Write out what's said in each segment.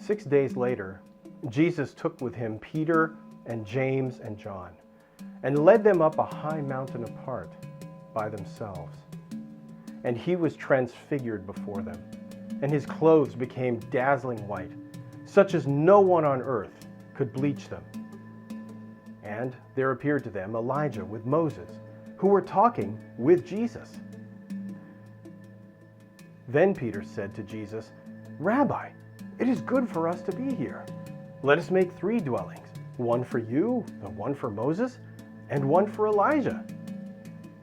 6 days later, Jesus took with him Peter and James and John and led them up a high mountain apart by themselves. And he was transfigured before them, and his clothes became dazzling white, such as no one on earth could bleach them. And there appeared to them Elijah with Moses, who were talking with Jesus. Then Peter said to Jesus, "Rabbi, it is good for us to be here. Let us make 3 dwellings, one for you, one for Moses, and one for Elijah."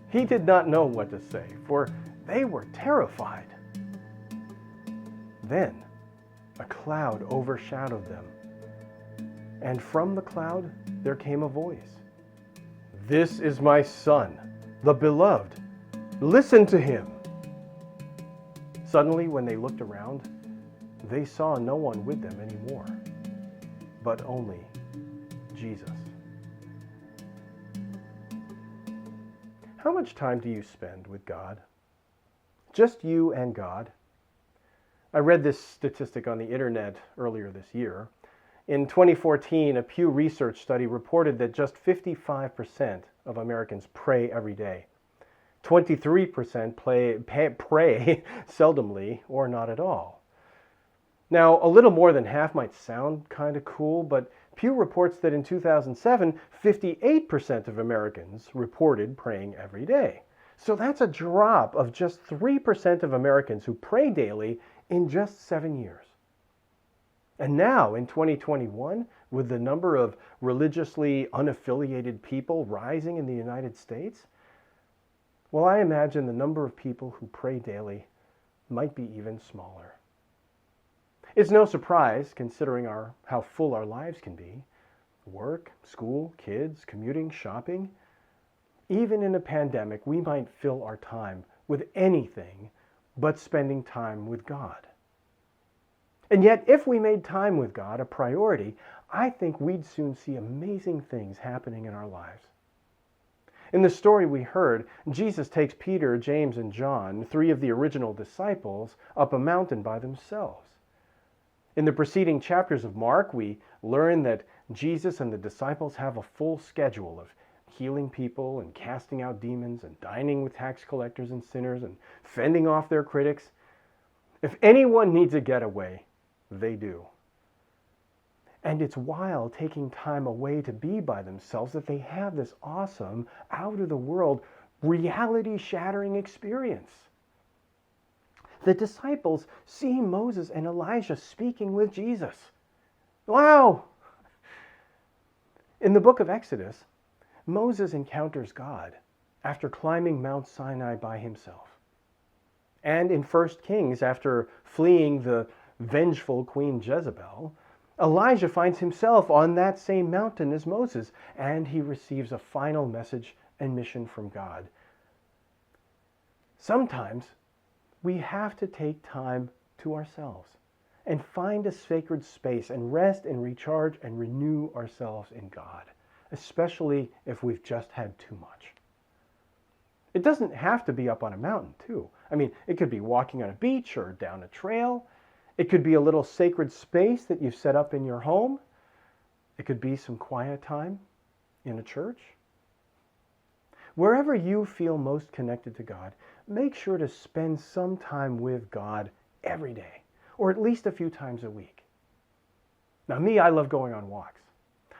He did not know what to say, for they were terrified. Then a cloud overshadowed them, and from the cloud there came a voice. "This is my Son, the beloved. Listen to him." Suddenly, when they looked around, they saw no one with them anymore, but only Jesus. How much time do you spend with God? Just you and God? I read this statistic on the internet earlier this year. In 2014, a Pew Research study reported that just 55% of Americans pray every day. 23% pray seldomly or not at all. Now, a little more than half might sound kind of cool, but Pew reports that in 2007, 58% of Americans reported praying every day. So that's a drop of just 3% of Americans who pray daily in just 7 years. And now, in 2021, with the number of religiously unaffiliated people rising in the United States, well, I imagine the number of people who pray daily might be even smaller. It's no surprise, considering how full our lives can be. Work, school, kids, commuting, shopping. Even in a pandemic, we might fill our time with anything but spending time with God. And yet, if we made time with God a priority, I think we'd soon see amazing things happening in our lives. In the story we heard, Jesus takes Peter, James, and John, 3 of the original disciples, up a mountain by themselves. In the preceding chapters of Mark, we learn that Jesus and the disciples have a full schedule of healing people and casting out demons and dining with tax collectors and sinners and fending off their critics. If anyone needs a getaway, they do. And it's while taking time away to be by themselves that they have this awesome, out-of-the-world, reality-shattering experience. The disciples see Moses and Elijah speaking with Jesus. Wow! In the book of Exodus, Moses encounters God after climbing Mount Sinai by himself. And in 1 Kings, after fleeing the vengeful Queen Jezebel, Elijah finds himself on that same mountain as Moses, and he receives a final message and mission from God. Sometimes we have to take time to ourselves and find a sacred space and rest and recharge and renew ourselves in God, especially if we've just had too much. It doesn't have to be up on a mountain, too. I mean, it could be walking on a beach or down a trail. It could be a little sacred space that you've set up in your home. It could be some quiet time in a church. Wherever you feel most connected to God, make sure to spend some time with God every day, or at least a few times a week. Now me, I love going on walks.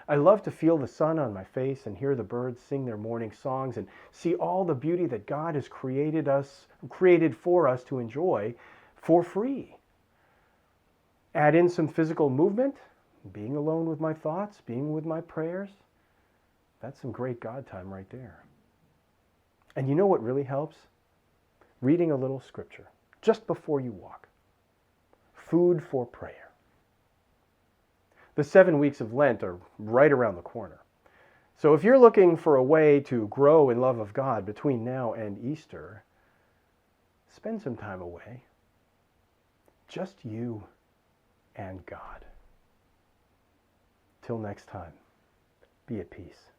I love to feel the sun on my face and hear the birds sing their morning songs and see all the beauty that God has created for us to enjoy for free. Add in some physical movement, being alone with my thoughts, being with my prayers. That's some great God time right there. And you know what really helps? Reading a little scripture just before you walk. Food for prayer. The 7 weeks of Lent are right around the corner. So if you're looking for a way to grow in love of God between now and Easter, spend some time away. Just you and God. Till next time, be at peace.